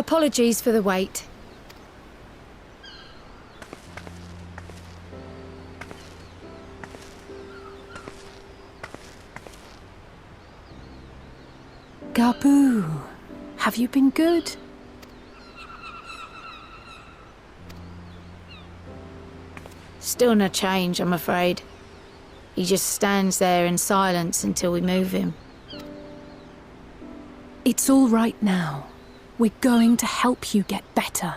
Apologies for the wait. Gabu, have you been good? Still no change, I'm afraid. He just stands there in silence until we move him. It's all right now. We're going to help you get better.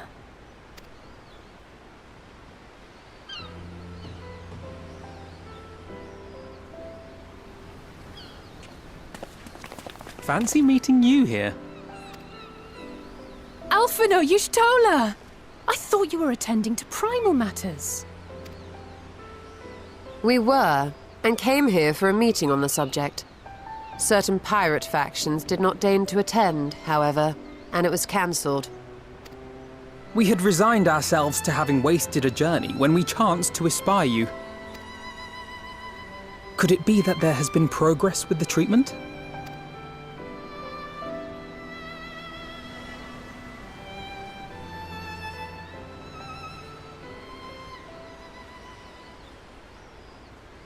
Fancy meeting you here. Alphino Yushtola! I thought you were attending to primal matters. We were, and came here for a meeting on the subject. Certain pirate factions did not deign to attend, however, and it was cancelled. We had resigned ourselves to having wasted a journey when we chanced to espy you. Could it be that there has been progress with the treatment?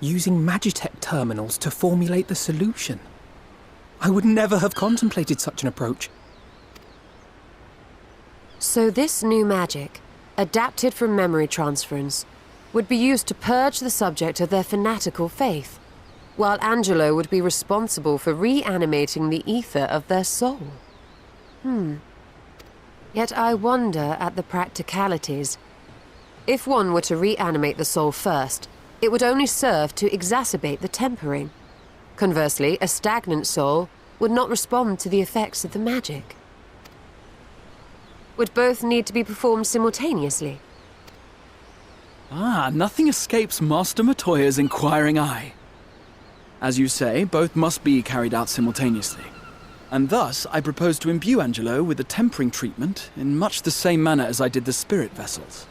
Using Magitech terminals to formulate the solution. I would never have contemplated such an approach. So this new magic, adapted from memory transference, would be used to purge the subject of their fanatical faith, while Angelo would be responsible for reanimating the ether of their soul. Yet I wonder at the practicalities. If one were to reanimate the soul first, it would only serve to exacerbate the tempering. Conversely, a stagnant soul would not respond to the effects of the magic. Would both need to be performed simultaneously? Nothing escapes Master Matoya's inquiring eye. As you say, both must be carried out simultaneously. And thus, I propose to imbue Angelo with the tempering treatment in much the same manner as I did the spirit vessels.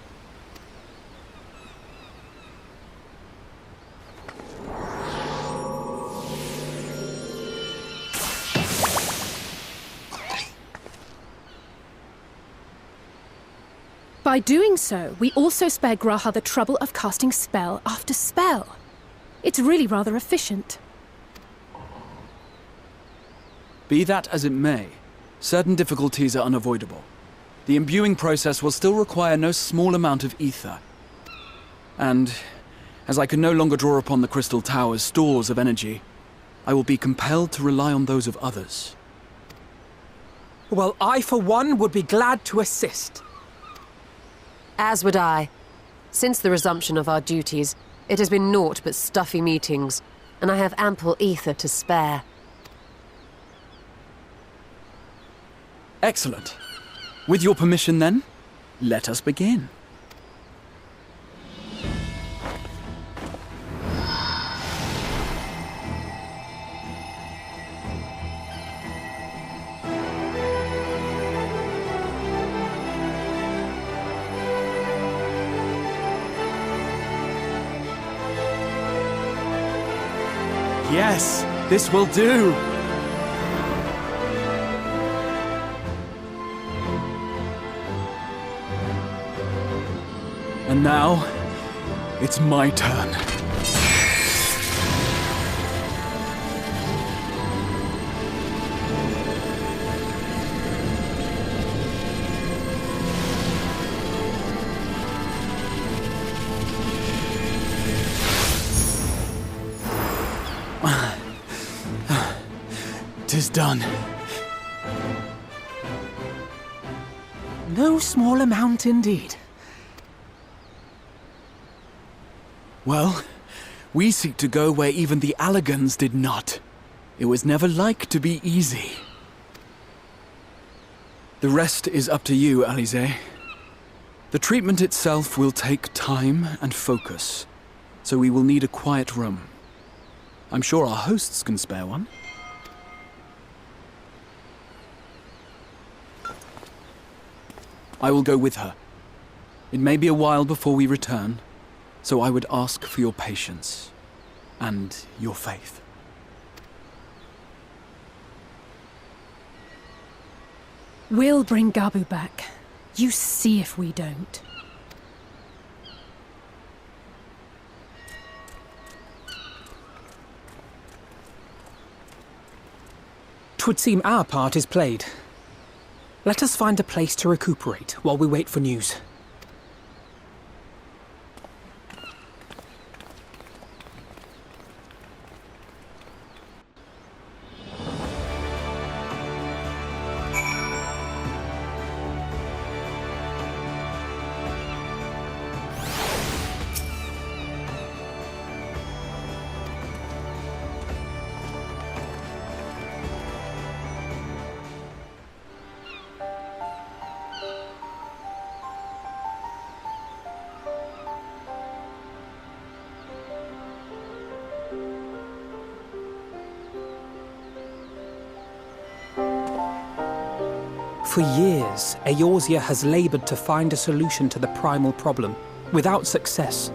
By doing so, we also spare Graha the trouble of casting spell after spell. It's really rather efficient. Be that as it may, certain difficulties are unavoidable. The imbuing process will still require no small amount of ether. And, as I can no longer draw upon the Crystal Tower's stores of energy, I will be compelled to rely on those of others. Well, I for one would be glad to assist. As would I. Since the resumption of our duties, it has been naught but stuffy meetings, and I have ample ether to spare. Excellent. With your permission then, let us begin. Yes, this will do! And now, it's my turn. Tis done. No small amount indeed. Well, we seek to go where even the Allegans did not. It was never like to be easy. The rest is up to you, Alize. The treatment itself will take time and focus, so we will need a quiet room. I'm sure our hosts can spare one. I will go with her. It may be a while before we return, so I would ask for your patience and your faith. We'll bring Gabu back. You see if we don't. 'Twould seem our part is played. Let us find a place to recuperate while we wait for news. For years, Eorzea has laboured to find a solution to the primal problem, without success.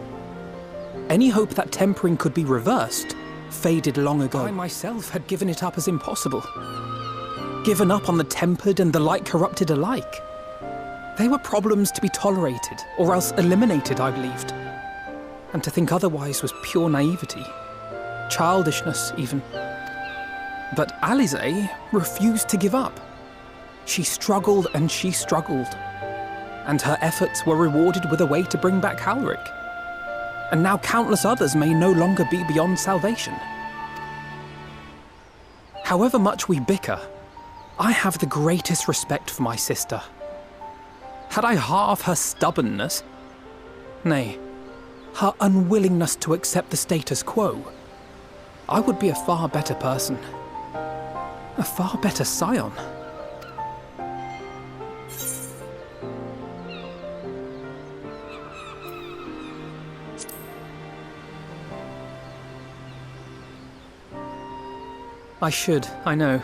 Any hope that tempering could be reversed faded long ago. I myself had given it up as impossible. Given up on the tempered and the light-corrupted alike. They were problems to be tolerated, or else eliminated, I believed. And to think otherwise was pure naivety. Childishness, even. But Alisaie refused to give up. She struggled and she struggled. And her efforts were rewarded with a way to bring back Halric. And now countless others may no longer be beyond salvation. However much we bicker, I have the greatest respect for my sister. Had I half her stubbornness, nay, her unwillingness to accept the status quo, I would be a far better person. A far better scion. I should, I know.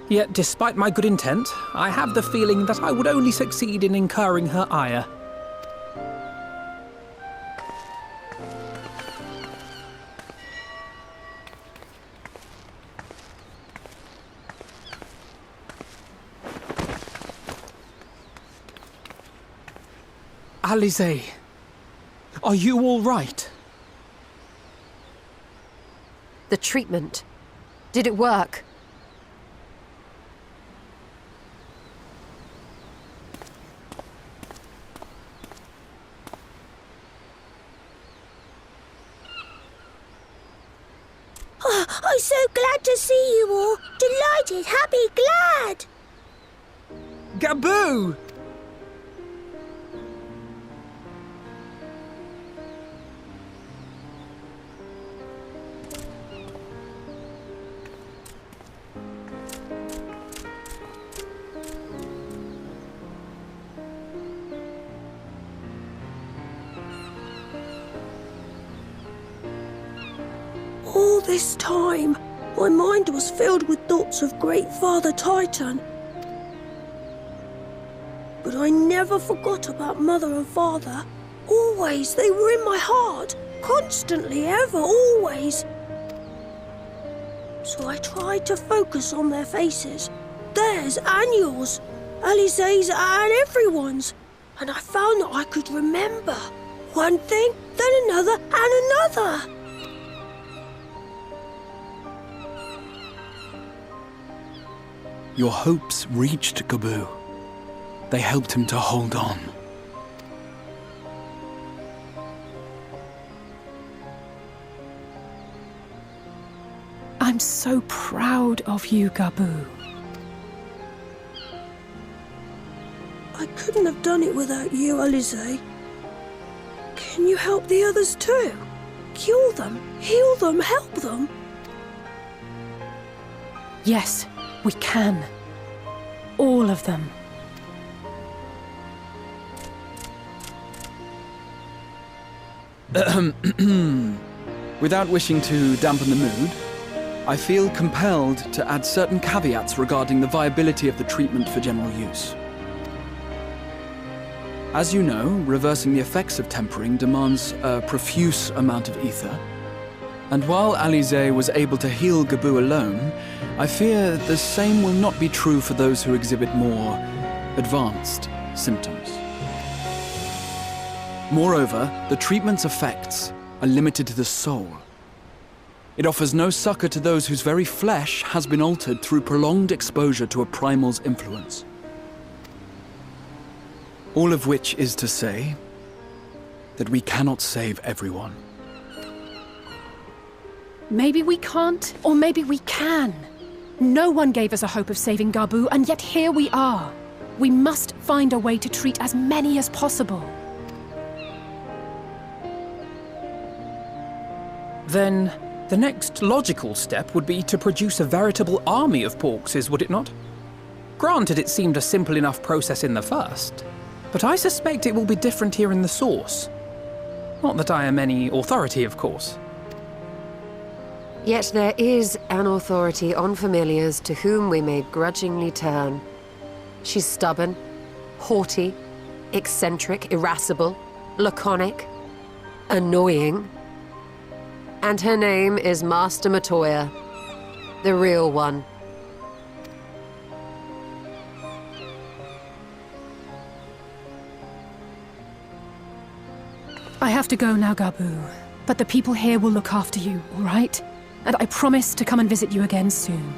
Yet, despite my good intent, I have the feeling that I would only succeed in incurring her ire. Alisaie, are you all right? The treatment. Did it work? Oh, I'm so glad to see you all. Delighted, happy, glad. Gabu! All this time, my mind was filled with thoughts of Great Father Titan. But I never forgot about Mother and Father. Always, they were in my heart. Constantly, ever, always. So I tried to focus on their faces. Theirs and yours. Alisaie's and everyone's. And I found that I could remember. One thing, then another, and another. Your hopes reached Gabu. They helped him to hold on. I'm so proud of you, Gabu. I couldn't have done it without you, Alisaie. Can you help the others too? Cure them, heal them, help them? Yes, we can. All of them. Without wishing to dampen the mood, I feel compelled to add certain caveats regarding the viability of the treatment for general use. As you know, reversing the effects of tempering demands a profuse amount of ether, And while Alize was able to heal Gabu alone, I fear the same will not be true for those who exhibit more advanced symptoms. Moreover, the treatment's effects are limited to the soul. It offers no succor to those whose very flesh has been altered through prolonged exposure to a primal's influence. All of which is to say that we cannot save everyone. Maybe we can't, or maybe we can. No one gave us a hope of saving Gabu, and yet here we are. We must find a way to treat as many as possible. Then, the next logical step would be to produce a veritable army of Porkses, would it not? Granted, it seemed a simple enough process in the first, but I suspect it will be different here in the source. Not that I am any authority, of course. Yet there is an authority on familiars to whom we may grudgingly turn. She's stubborn, haughty, eccentric, irascible, laconic, annoying. And her name is Master Matoya, the real one. I have to go now, Gabu. But the people here will look after you, all right? And I promise to come and visit you again soon.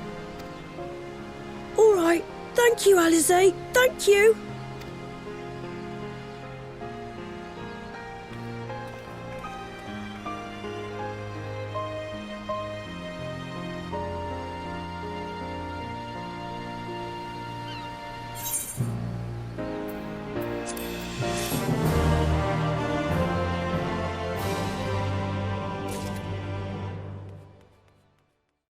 All right. Thank you, Alize. Thank you.